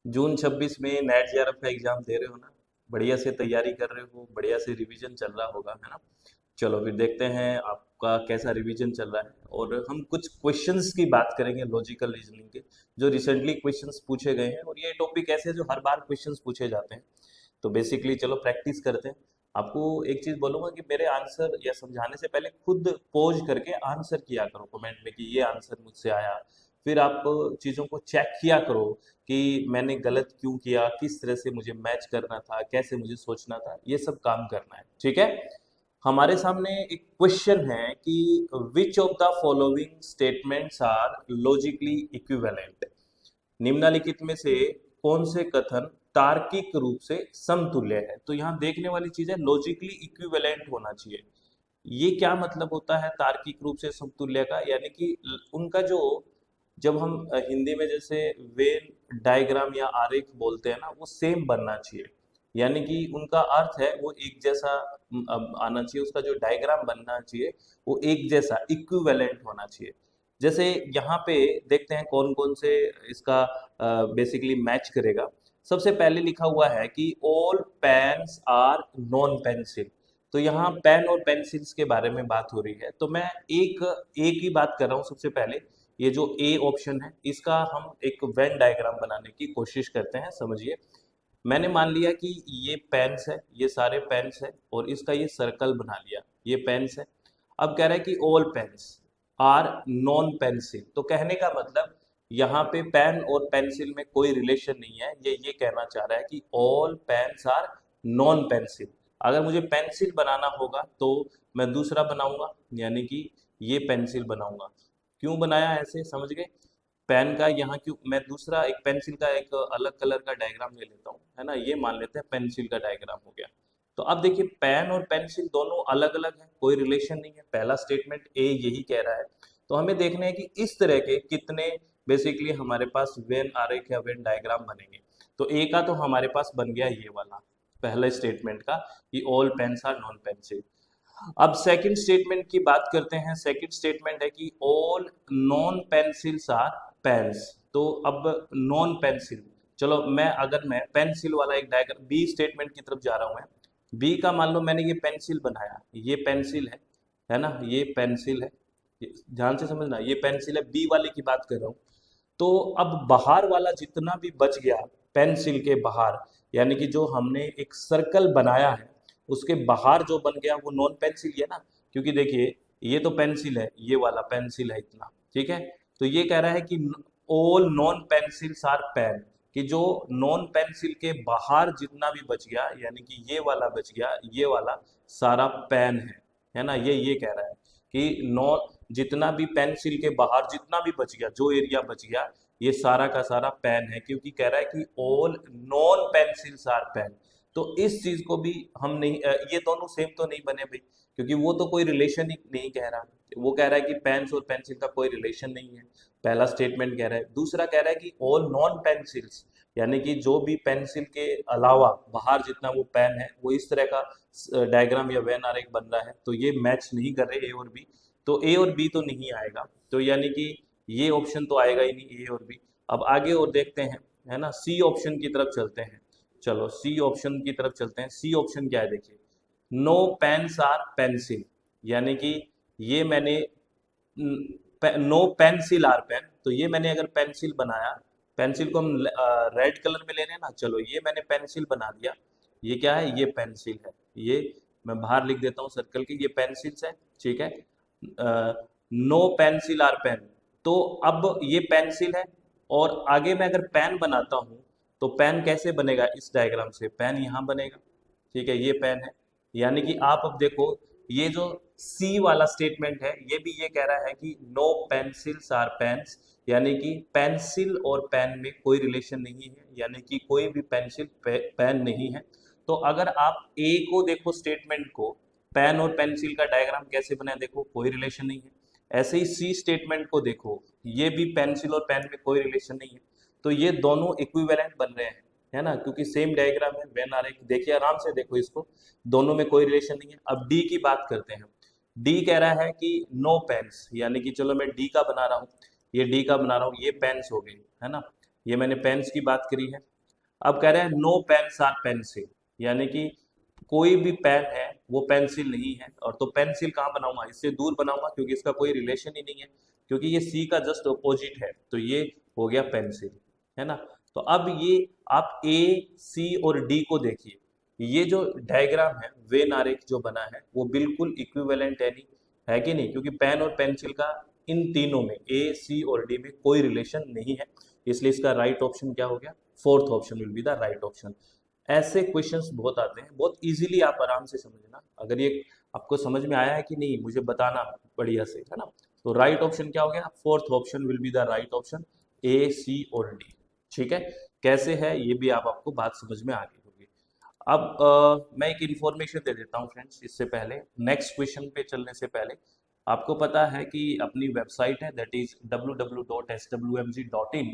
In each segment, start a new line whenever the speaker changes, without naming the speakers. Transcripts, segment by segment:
जून 26 में net JRF का exam दे रहे हो ना? बढ़िया से तैयारी कर रहे हो, बढ़िया से रिवीजन चल रहा होगा, है ना? चलो फिर देखते हैं आपका कैसा रिवीजन चल रहा है। और हम कुछ क्वेश्चंस की बात करेंगे लॉजिकल रीजनिंग के, जो रिसेंटली क्वेश्चंस पूछे गए हैं। और ये टॉपिक ऐसे है जो हर बार क्वेश्चंस पूछे जाते हैं। तो बेसिकली चलो प्रैक्टिस करते हैं। आपको एक चीज बोलूंगा कि मेरे आंसर या समझाने से पहले खुद पॉज करके आंसर किया करो कमेंट में कि ये आंसर मुझसे आया। फिर आप चीज़ों को चेक किया करो कि मैंने गलत क्यों किया, किस तरह से मुझे मैच करना था, कैसे मुझे सोचना था, ये सब काम करना है, ठीक है। हमारे सामने एक क्वेश्चन है कि which of the following statements are logically equivalent. निम्नलिखित में से कौन से कथन तार्किक रूप से समतुल्य है। तो यहाँ देखने वाली चीज है लॉजिकली इक्विवेलेंट होना चाहिए। ये क्या मतलब होता है तार्किक रूप से समतुल्य का, यानी कि उनका जो, जब हम हिंदी में जैसे वेन डायग्राम या आरेख बोलते हैं ना, वो सेम बनना चाहिए। यानी कि उनका अर्थ है वो एक जैसा आना चाहिए, उसका जो डायग्राम बनना चाहिए वो एक जैसा इक्विवेलेंट होना चाहिए। जैसे यहाँ पे देखते हैं कौन कौन से इसका बेसिकली मैच करेगा। सबसे पहले लिखा हुआ है कि all pens are non pencil. तो यहाँ पेन और पेंसिल्स के बारे में बात हो रही है, तो मैं एक एक ही बात कर रहा हूँ। सबसे पहले ये जो ए ऑप्शन है इसका हम एक वेन डायग्राम बनाने की कोशिश करते हैं। समझिए, मैंने मान लिया कि ये पेन्स है, ये सारे पेन्स है, और इसका ये सर्कल बना लिया, ये पेन्स है। अब कह रहा है कि all pens are non pencil. तो कहने का मतलब यहाँ पे पेन और पेंसिल में कोई रिलेशन नहीं है। ये कहना चाह रहा है कि all pens are non pencil. अगर मुझे पेंसिल बनाना होगा तो मैं दूसरा बनाऊंगा, यानी कि ये पेंसिल बनाऊंगा। क्यों बनाया ऐसे, समझ गए? पेन का यहाँ क्यों, मैं दूसरा एक पेंसिल का एक अलग कलर का डायग्राम ले लेता हूँ, है ना। ये मान लेते हैं पेंसिल का डायग्राम हो गया। तो अब देखिए पेन और पेंसिल दोनों अलग अलग हैं, कोई रिलेशन नहीं है। पहला स्टेटमेंट ए यही कह रहा है। तो हमें देखना है कि इस तरह के कितने बेसिकली हमारे पास वेन आरेख या वेन डायग्राम बनेंगे। तो ए का तो हमारे पास बन गया ये वाला पहले स्टेटमेंट का, कि all pens are non pencil. अब सेकंड स्टेटमेंट की बात करते हैं। सेकंड स्टेटमेंट है कि all non pencils are pens. तो अब नॉन पेंसिल, चलो मैं पेंसिल वाला एक डायग्राम बी स्टेटमेंट की तरफ जा रहा हूं। मैं बी का मान लो मैंने ये पेंसिल बनाया, ये पेंसिल है ना, ये पेंसिल है। ध्यान से समझना, ये पेंसिल है, बी वाले की बात कर रहा हूँ। तो अब बाहर वाला जितना भी बच गया पेंसिल के बाहर, यानी कि जो हमने एक सर्कल बनाया है उसके बाहर जो बन गया वो नॉन पेंसिल है ना। क्योंकि देखिए ये तो पेंसिल है, ये वाला पेंसिल है इतना, ठीक है। तो ये कह रहा है कि all non pencils are pen, कि जो नॉन पेंसिल के बाहर जितना भी बच गया, यानी कि ये वाला बच गया, ये वाला सारा पेन है ना। ये कह रहा है कि नॉन, जितना भी पेंसिल के बाहर जितना भी बच गया, जो एरिया बच गया, ये सारा का सारा पेन है। क्योंकि कह रहा है कि all non pencils are pen. तो इस चीज को भी हम नहीं, ये दोनों सेम तो नहीं बने भाई, क्योंकि वो तो कोई रिलेशन ही नहीं कह रहा। वो कह रहा है कि पेन्स और पेंसिल का कोई रिलेशन नहीं है, पहला स्टेटमेंट कह रहा है। दूसरा कह रहा है कि ऑल नॉन पेंसिल्स, यानी कि जो भी पेंसिल के अलावा बाहर जितना वो पेन है, वो इस तरह का डायग्राम या वेन आरेख बन रहा है। तो ये मैच नहीं कर रहे ए और बी। तो ए और बी तो नहीं आएगा, तो यानी कि ये ऑप्शन तो आएगा ही नहीं, ए और बी। अब आगे और देखते हैं, है ना, सी ऑप्शन की तरफ चलते हैं। चलो सी ऑप्शन की तरफ चलते हैं। सी ऑप्शन क्या है देखिए, नो पेन्स आर पेंसिल, यानी कि ये मैंने नो पेंसिल आर पेन। तो ये मैंने अगर पेंसिल बनाया, पेंसिल को हम रेड कलर में ले रहे हैं ना, चलो ये मैंने पेंसिल बना दिया। ये क्या है, ये पेंसिल है। ये मैं बाहर लिख देता हूँ सर्कल के, ये पेंसिल्स है, ठीक है। No pencil are pen. तो अब ये पेंसिल है, और आगे मैं अगर पेन बनाता हूँ तो पेन कैसे बनेगा, इस डायग्राम से पेन यहाँ बनेगा, ठीक है। ये पेन है, यानी कि आप अब देखो ये जो सी वाला स्टेटमेंट है ये भी ये कह रहा है कि नो पेंसिल्स आर पेन्स, यानी कि पेंसिल और पेन में कोई रिलेशन नहीं है, यानी कि कोई भी पेंसिल पेन नहीं है। तो अगर आप ए को देखो स्टेटमेंट को, पेन और पेंसिल का डायग्राम कैसे बना है देखो, कोई रिलेशन नहीं है। ऐसे ही सी स्टेटमेंट को देखो, ये भी पेंसिल और पेन में कोई रिलेशन नहीं है। तो ये दोनों इक्विवेलेंट बन रहे हैं, है ना, क्योंकि सेम डायग्राम है, वेन आरेख देखिए, आराम से देखो इसको, दोनों में कोई रिलेशन नहीं है। अब डी की बात करते हैं। डी कह रहा है कि नो पेन्स, यानी कि चलो मैं डी का बना रहा हूँ, ये डी का बना रहा हूँ, ये पेन्स हो गए, है ना। ये मैंने पेन्स की बात करी है। अब कह रहे हैं नो पेन्स आर पेंसिल, यानी कि कोई भी पेन है वो पेंसिल नहीं है। और तो पेंसिल कहाँ बनाऊंगा, इससे दूर बनाऊंगा क्योंकि इसका कोई रिलेशन ही नहीं है, क्योंकि ये सी का जस्ट अपोजिट है, तो ये हो गया पेंसिल, है ना। तो अब ये आप ए, सी और डी को देखिए, ये जो डायग्राम है वेन आरेख जो बना है वो बिल्कुल इक्विवेलेंट है कि नहीं, क्योंकि पेन और पेंसिल का इन तीनों में ए, सी और डी में कोई रिलेशन नहीं है, इसलिए इसका राइट ऑप्शन क्या हो गया, fourth option will be the right option. ऐसे क्वेश्चंस बहुत आते हैं, बहुत इजीली आप आराम से समझना, अगर ये आपको समझ में आया है कि नहीं मुझे बताना बढ़िया से, है ना। तो राइट ऑप्शन क्या हो गया, fourth option will be the right option, A, C और डी। ठीक है, कैसे है ये भी आपको बात समझ में आ गई होगी। अब मैं एक इन्फॉर्मेशन दे देता हूँ फ्रेंड्स, इससे पहले नेक्स्ट क्वेश्चन पे चलने से पहले, आपको पता है कि अपनी वेबसाइट है दैट इज www.swmg.in,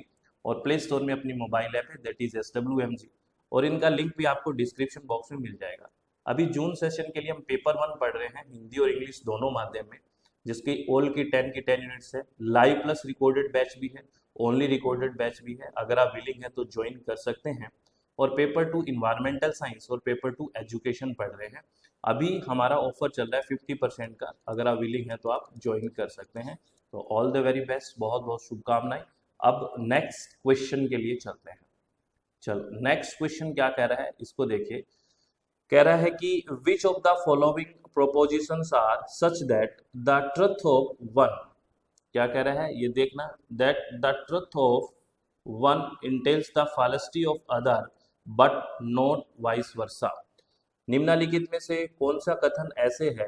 और प्ले स्टोर में अपनी मोबाइल ऐप है दैट इज SWMG, और इनका लिंक भी आपको डिस्क्रिप्शन बॉक्स में मिल जाएगा। अभी जून सेशन के लिए हम पेपर 1 पढ़ रहे हैं, हिंदी और इंग्लिश दोनों माध्यम में, जिसकी ऑल की 10 यूनिट्स है, लाइव प्लस रिकॉर्डेड बैच भी है, ओनली रिकॉर्डेड बैच भी है, अगर आप विलिंग है तो ज्वाइन कर सकते हैं। और पेपर 2 इन्वायरमेंटल साइंस और पेपर 2 एजुकेशन पढ़ रहे हैं, अभी हमारा ऑफर चल रहा है 50% का, अगर आप विलिंग है तो आप ज्वाइन कर सकते हैं। तो ऑल द वेरी बेस्ट, बहुत बहुत शुभकामनाएं। अब नेक्स्ट क्वेश्चन के लिए चलते हैं। चलो नेक्स्ट क्वेश्चन क्या कह रहा है इसको देखिए, कह रहा है कि which of the following propositions are such that the truth of one, क्या कह रहा है ये देखना, that the truth of one entails the falsity of other but not vice versa. निम्नलिखित में से कौन सा कथन ऐसे है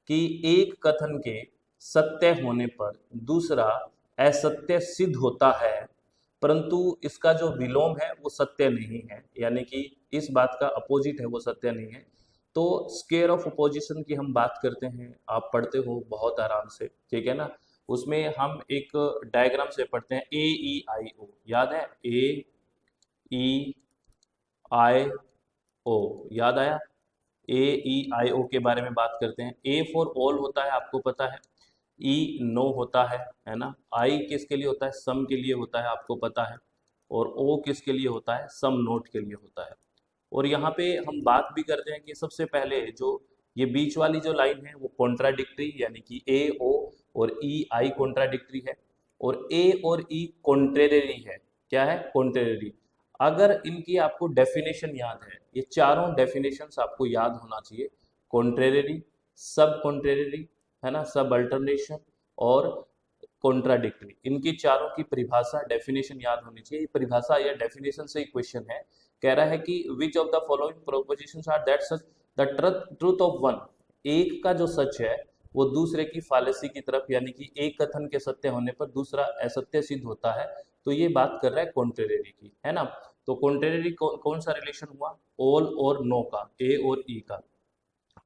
कि एक कथन के सत्य होने पर दूसरा असत्य सिद्ध होता है, परंतु इसका जो विलोम है वो सत्य नहीं है, यानी कि इस बात का अपोजिट है वो सत्य नहीं है। तो स्केयर ऑफ अपोजिशन की हम बात करते हैं, आप पढ़ते हो बहुत आराम से, ठीक है ना। उसमें हम एक डायग्राम से पढ़ते हैं, AEIO, याद है, AEIO, याद आया। AEIO के बारे में बात करते हैं। A फॉर ऑल होता है, आपको पता है। E नो होता है ना। I किसके लिए होता है, सम के लिए होता है, आपको पता है। और O किसके लिए होता है, सम नोट के लिए होता है। और यहाँ पे हम बात भी करते हैं कि सबसे पहले जो ये बीच वाली जो लाइन है वो कॉन्ट्राडिक्टरी, यानी कि A O और E I कॉन्ट्राडिक्टरी है, और A और E कॉन्ट्रेरी है। क्या है, कॉन्ट्रेरी। अगर इनकी आपको डेफिनेशन याद है, ये चारों डेफिनेशंस आपको याद होना चाहिए, कॉन्ट्रेरी, सब कॉन्ट्रेरी, है ना, सब अल्टरनेशन और कॉन्ट्राडिक्टरी, इनकी चारों की परिभाषा डेफिनेशन याद होनी चाहिए। परिभाषा या डेफिनेशन से ही क्वेश्चन है, कह रहा है कि which of the following propositions are that such the truth of one, एक का जो सच है वो दूसरे की फालेसी की तरफ, यानी कि एक कथन के सत्य होने पर दूसरा असत्य सिद्ध होता है, तो ये बात कर रहा है कॉन्ट्रेरी की, है ना। तो कॉन्ट्रेरी कौन सा रिलेशन हुआ, ऑल और नो का, ए और ई का।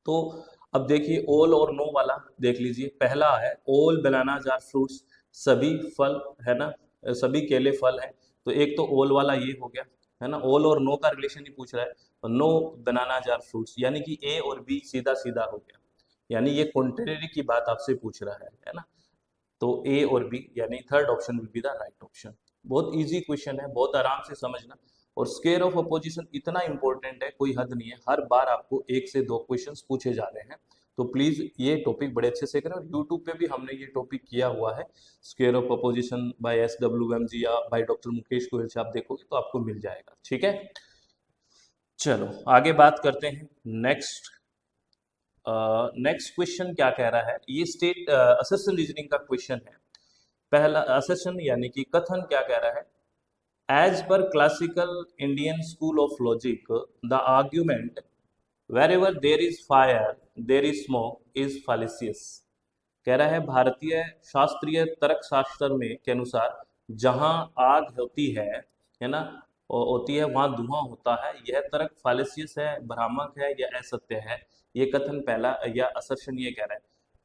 तो अब देखिए ऑल और नो वाला देख लीजिए, पहला है ऑल बनानाज आर फ्रूट्स, सभी फल, है ना, सभी केले फल है। तो एक तो ऑल वाला ये हो गया, है ना, ऑल और नो का रिलेशन ही पूछ रहा है, नो बनानाज आर फ्रूट्स, यानी कि ए और बी सीधा सीधा हो गया, यानी ये कॉन्ट्रेरी की बात आपसे पूछ रहा है ना। तो ए और बी, यानी third option will be the right option. बहुत इजी क्वेश्चन है, बहुत आराम से समझना। और स्केयर ऑफ अपोजिशन इतना इंपॉर्टेंट है, कोई हद नहीं है, हर बार आपको 1 से 2 क्वेश्चंस पूछे जा रहे हैं, तो प्लीज ये टॉपिक बड़े अच्छे से करें। और यूट्यूब पे भी हमने ये टॉपिक किया हुआ है, square of opposition by SWMG या बाय डॉक्टर मुकेश गोयल से, आप देखोगे तो आपको मिल जाएगा, ठीक है। चलो आगे बात करते हैं। नेक्स्ट क्वेश्चन क्या कह रहा है, ये स्टेट असर्शन रीजनिंग का क्वेश्चन है। पहला असर्शन यानी कि कथन क्या कह रहा है, as per classical Indian school of logic the argument wherever there is fire there is smoke is fallacious. कह रहा है भारतीय शास्त्रीय तर्क शास्त्र में के अनुसार जहां आग है ना, होती है वहां धुआं होता है, यह तर्क फालिसियस है, भ्रामक है या असत्य है। ये कथन पहला या असर्शन ये कह रहा है।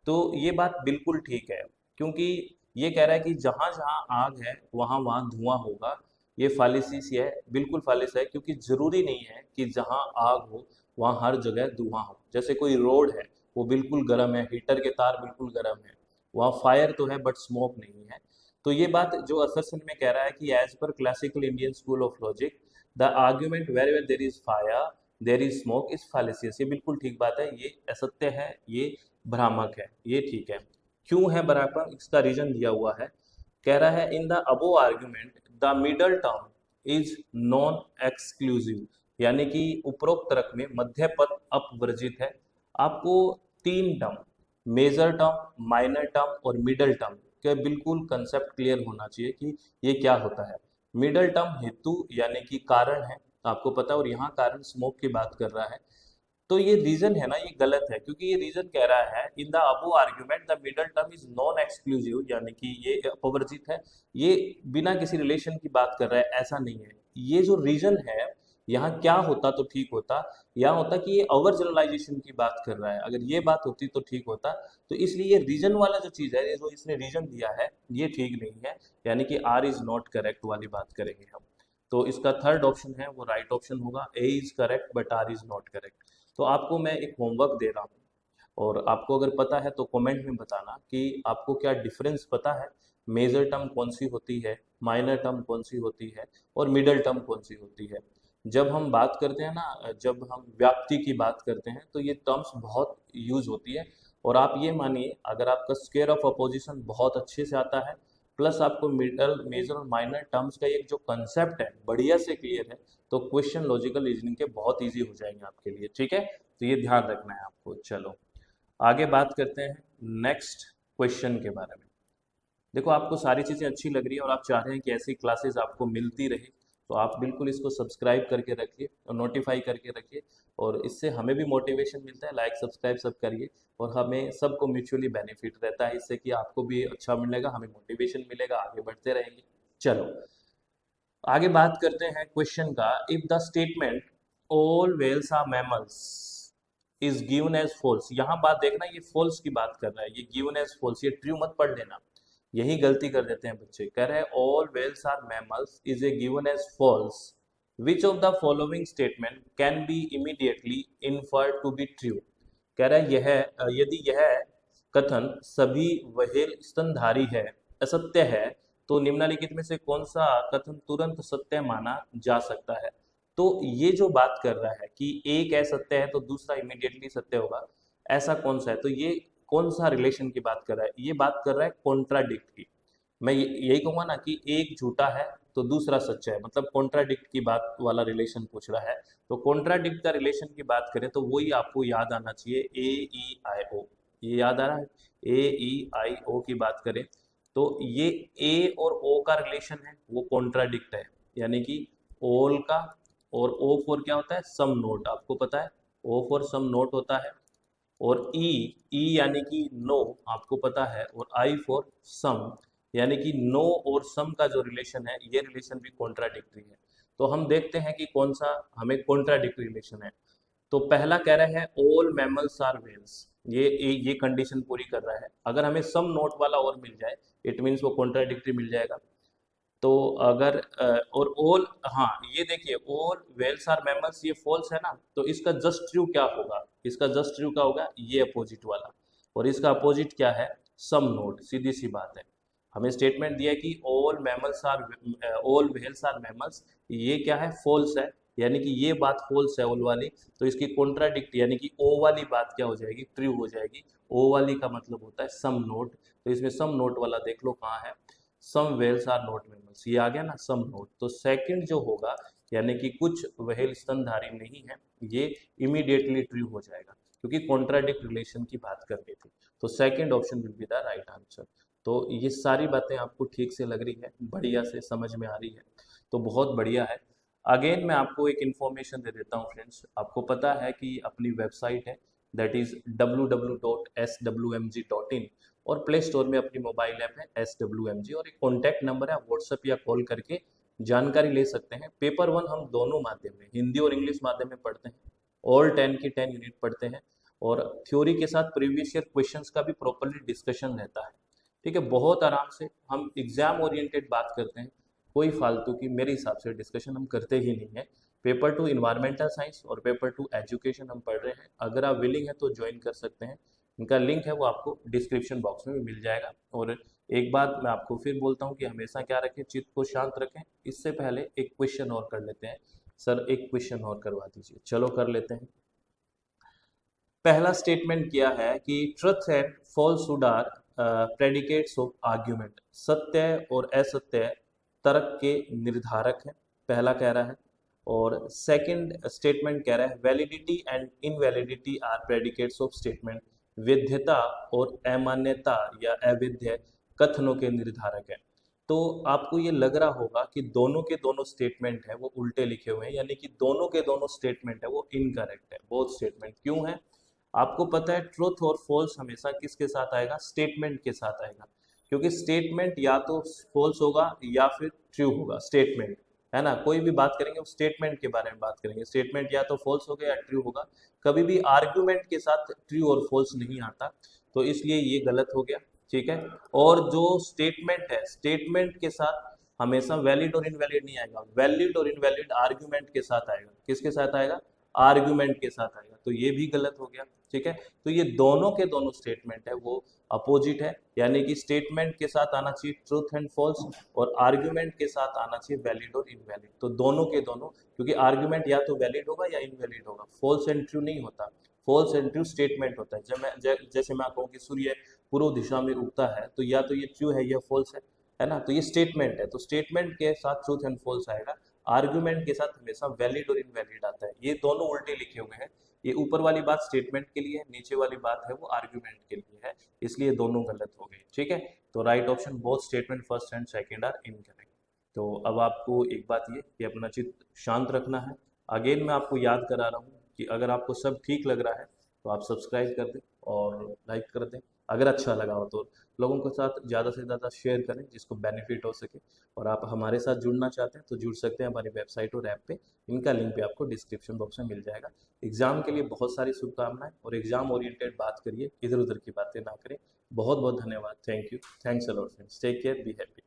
तो ये बात बिल्कुल ठीक है, क्योंकि ये कह रहा है कि जहां जहां आग है वहां वहां धुआं होगा, ये फालिसियस है, बिल्कुल फालिस है, क्योंकि जरूरी नहीं है कि जहां आग हो वहां हर जगह धुआं हो। जैसे कोई रोड है वो बिल्कुल गर्म है, हीटर के तार बिल्कुल गर्म है, वहाँ फायर तो है बट स्मोक नहीं है। तो ये बात जो असर्शन में कह रहा है कि as per classical Indian school of logic the argument where there is fire there is smoke is fallacious, ये बिल्कुल ठीक बात है, ये असत्य है, ये भ्रामक है, ये ठीक है। क्यों है भ्रामक, इसका रीजन दिया हुआ है। कह रहा है in the above argument the middle term is non exclusive, यानी कि उपरोक्त तर्क में मध्य पद अपवर्जित है। आपको तीन term, major term, minor term और मिडल टर्म के बिल्कुल कंसेप्ट क्लियर होना चाहिए कि ये क्या होता है। मिडल टर्म हेतु यानी कि कारण है, तो आपको पता है, और यहाँ कारण स्मोक की बात कर रहा है। तो ये रीजन है ना, ये गलत है, क्योंकि ये रीजन कह रहा है in the above argument the middle term is non exclusive, यानी कि ये अपवर्जित है, ये बिना किसी रिलेशन की बात कर रहा है, ऐसा नहीं है। ये जो रीजन है, यहाँ क्या होता तो ठीक होता, यहाँ होता कि ये ओवर जनरलाइजेशन की बात कर रहा है, अगर ये बात होती तो ठीक होता। तो इसलिए ये रीजन वाला जो चीज है, ये जो इसने रीजन दिया है, ये ठीक नहीं है, यानी कि आर इज नॉट करेक्ट वाली बात करेंगे हम। तो इसका थर्ड ऑप्शन है वो राइट ऑप्शन होगा, A is correct but R is not correct. तो आपको मैं एक होमवर्क दे रहा हूँ, और आपको अगर पता है तो कमेंट में बताना कि आपको क्या डिफरेंस पता है, मेजर टर्म कौन सी होती है, माइनर टर्म कौन सी होती है, और मिडल टर्म कौन सी होती है। जब हम बात करते हैं ना, जब हम व्याप्ति की बात करते हैं तो ये टर्म्स बहुत यूज होती है। और आप ये मानिए, अगर आपका स्क्वायर ऑफ अपोजिशन बहुत अच्छे से आता है, प्लस आपको मिडल, मेजर और माइनर टर्म्स का एक जो कंसेप्ट है बढ़िया से क्लियर है, तो क्वेश्चन लॉजिकल रीजनिंग के बहुत इजी हो जाएंगे आपके लिए, ठीक है। तो ये ध्यान रखना है आपको। चलो आगे बात करते हैं नेक्स्ट क्वेश्चन के बारे में। देखो आपको सारी चीज़ें अच्छी लग रही है और आप चाह रहे हैं कि ऐसी क्लासेस आपको मिलती रहे, तो आप बिल्कुल इसको सब्सक्राइब करके रखिए और नोटिफाई करके रखिए, और इससे हमें भी मोटिवेशन मिलता है। लाइक सब्सक्राइब सब करिए, और हमें सबको म्यूचुअली बेनिफिट रहता है इससे, कि आपको भी अच्छा मिलेगा, हमें मोटिवेशन मिलेगा, आगे बढ़ते रहेंगे। चलो आगे बात करते हैं क्वेश्चन का। If the statement all whales are mammals is given as false, यहाँ बात देखना, ये फॉल्स की बात कर रहा है, ये गिवन एज फॉल्स, ये ट्रू मत पढ़ लेना, यही गलती कर देते हैं बच्चे। कह रहे हैं all whales are mammals is a given as false, which of the following statement can be immediately inferred to be true. कह रहा है यह यदि यह कथन सभी व्हेल स्तनधारी है, असत्य है, तो निम्नलिखित में से कौन सा कथन तुरंत सत्य माना जा सकता है। तो ये जो बात कर रहा है कि एक असत्य है तो दूसरा इमीडिएटली सत्य होगा, ऐसा कौन सा है, तो ये कौन सा रिलेशन की बात कर रहा है, ये बात कर रहा है कॉन्ट्राडिक्ट की। मैं यही कहूंगा ना कि एक झूठा है तो दूसरा सच्चा है, मतलब कॉन्ट्राडिक्ट की बात वाला रिलेशन पूछ रहा है। तो कॉन्ट्राडिक्ट का रिलेशन की बात करें तो वही आपको याद आना चाहिए, ए ई आई ओ, ये याद आ रहा है, ए ई आई ओ की बात करें तो ये ए और ओ का रिलेशन है वो कॉन्ट्राडिक्ट है, यानी कि ओल का, और ओ फॉर क्या होता है, सम नोट, आपको पता है ओ फॉर सम नोट होता है, और ई यानी कि नो, आपको पता है, और आई फॉर सम, यानी कि नो और सम का जो रिलेशन है, ये रिलेशन भी कॉन्ट्राडिक्टरी है। तो हम देखते हैं कि कौन सा हमें कॉन्ट्राडिक्टरी रिलेशन है। तो पहला कह रहा है ऑल मैमल्स आर व्हेल्स, ये कंडीशन पूरी कर रहा है। अगर हमें सम नोट वाला और मिल जाए, इट मीन्स वो कॉन्ट्राडिक्टरी मिल जाएगा। तो अगर और ऑल, हाँ ये देखिए ऑल व्हेल्स आर मैमल्स, ये फॉल्स है ना, तो इसका जस्ट ट्रू क्या होगा, इसका जस्ट ट्रू क्या होगा, ये अपोजिट वाला, और इसका अपोजिट क्या है, सम नोट, सीधी सी बात है। हमें स्टेटमेंट दिया है कि all mammals are, all whales are mammals, ये क्या है, फॉल्स है, यानी कि ये बात फॉल्स है ऑल वाली, तो इसकी कॉन्ट्राडिक्ट यानी कि ओ वाली बात क्या हो जाएगी, ट्रू हो जाएगी। ओ वाली का मतलब होता है सम नोट, तो इसमें सम नोट वाला देख लो कहाँ है, सम व्हेल्स आर नॉट मैमल्स, ये आ गया ना सम नोट। तो सेकंड जो होगा, यानी कि कुछ व्हेल स्तनधारी नहीं है, ये इमीडिएटली ट्रू हो जाएगा, क्योंकि कॉन्ट्राडिक्ट रिलेशन की बात कर रही थी। तो second option will be the right answer. तो ये सारी बातें आपको ठीक से लग रही है, बढ़िया से समझ में आ रही है, तो बहुत बढ़िया है। अगेन मैं आपको एक इन्फॉर्मेशन दे देता हूँ फ्रेंड्स, आपको पता है कि अपनी वेबसाइट है दैट इज www.swmg.in, और प्ले स्टोर में अपनी मोबाइल ऐप है SWMG, और एक कॉन्टैक्ट नंबर है, व्हाट्सएप या कॉल करके जानकारी ले सकते हैं। पेपर 1 हम दोनों माध्यम में, हिंदी और इंग्लिश माध्यम में पढ़ते हैं, ऑल 10 की 10 यूनिट पढ़ते हैं, और थ्योरी के साथ प्रीवियस ईयर क्वेश्चंस का भी प्रॉपरली डिस्कशन रहता है, ठीक है। बहुत आराम से हम एग्जाम ओरिएंटेड बात करते हैं, कोई फालतू की मेरे हिसाब से डिस्कशन हम करते ही नहीं है। पेपर 2 इन्वायरमेंटल साइंस और पेपर 2 एजुकेशन हम पढ़ रहे हैं, अगर आप विलिंग है तो ज्वाइन कर सकते हैं। इनका लिंक है वो आपको डिस्क्रिप्शन बॉक्स में भी मिल जाएगा, और एक बात मैं आपको फिर बोलता हूँ कि हमेशा क्या रखें, चित्त को शांत रखें। इससे पहले एक क्वेश्चन और कर लेते हैं। सर एक क्वेश्चन और करवा दीजिए। चलो कर लेते हैं। पहला स्टेटमेंट किया है कि truth and falsehood are predicates of argument. सत्य और असत्य तर्क के निर्धारक हैं, पहला कह रहा है। और सेकंड स्टेटमेंट कह रहा है validity and invalidity are predicates of statement. वैधता और अमान्यता या अवैध कथनों के निर्धारक है। तो आपको ये लग रहा होगा कि दोनों के दोनों स्टेटमेंट है वो उल्टे लिखे हुए हैं, यानी कि दोनों के दोनों स्टेटमेंट है वो इनकरेक्ट है। बोथ स्टेटमेंट क्यों है? आपको पता है ट्रुथ और फॉल्स हमेशा किसके साथ आएगा? स्टेटमेंट के साथ आएगा। क्योंकि स्टेटमेंट या तो फॉल्स होगा या फिर ट्रू होगा। स्टेटमेंट है ना, कोई भी बात करेंगे वो स्टेटमेंट के बारे में बात करेंगे। स्टेटमेंट या तो फॉल्स होगा या ट्रू होगा। कभी भी आर्ग्यूमेंट के साथ ट्रू और फॉल्स नहीं आता, तो इसलिए ये गलत हो गया। ठीक है। और जो स्टेटमेंट है, स्टेटमेंट के साथ हमेशा वैलिड और इनवैलिड नहीं आएगा। वैलिड और इनवैलिड आर्ग्यूमेंट के साथ आएगा। किसके साथ आएगा? आर्ग्यूमेंट के साथ आएगा। तो ये भी गलत हो गया। ठीक है। तो ये दोनों के दोनों स्टेटमेंट है वो अपोजिट है, यानी कि स्टेटमेंट के साथ आना चाहिए ट्रूथ एंड फॉल्स और आर्ग्यूमेंट के साथ आना चाहिए वैलिड और इनवैलिड। तो दोनों के दोनों, क्योंकि आर्ग्यूमेंट या तो वैलिड होगा या इनवैलिड होगा, फॉल्स एंड ट्रू नहीं होता। फॉल्स एंड ट्रू स्टेटमेंट होता है। जैसे मैं कहूँ कि सूर्य पूर्व दिशा में उगता है, तो या तो ये ट्रू है या फॉल्स है ना। तो ये स्टेटमेंट है, तो स्टेटमेंट के साथ ट्रूथ एंड फॉल्स आएगा। आर्ग्यूमेंट के साथ हमेशा वैलिड और इनवैलिड आता है। ये दोनों उल्टे लिखे हुए हैं। ये ऊपर वाली बात स्टेटमेंट के लिए है, नीचे वाली बात है वो आर्ग्यूमेंट के लिए है, इसलिए दोनों गलत हो गए। ठीक है। तो right option both statement first and second are incorrect. तो अब आपको एक बात ये कि अपना चित्त शांत रखना है। अगेन मैं आपको याद करा रहा हूँ कि अगर आपको सब ठीक लग रहा है तो आप सब्सक्राइब कर दें और लाइक कर दें। अगर अच्छा लगा हो तो लोगों के साथ ज़्यादा से ज़्यादा शेयर करें जिसको बेनिफिट हो सके। और आप हमारे साथ जुड़ना चाहते हैं तो जुड़ सकते हैं हमारी वेबसाइट और ऐप पे। इनका लिंक भी आपको डिस्क्रिप्शन बॉक्स में मिल जाएगा। एग्जाम के लिए बहुत सारी शुभकामनाएं, और एग्जाम ओरिएंटेड बात करिए, इधर उधर की बातें ना करें। बहुत बहुत धन्यवाद। Thank you. Thanks a lot friends. Take care, be happy.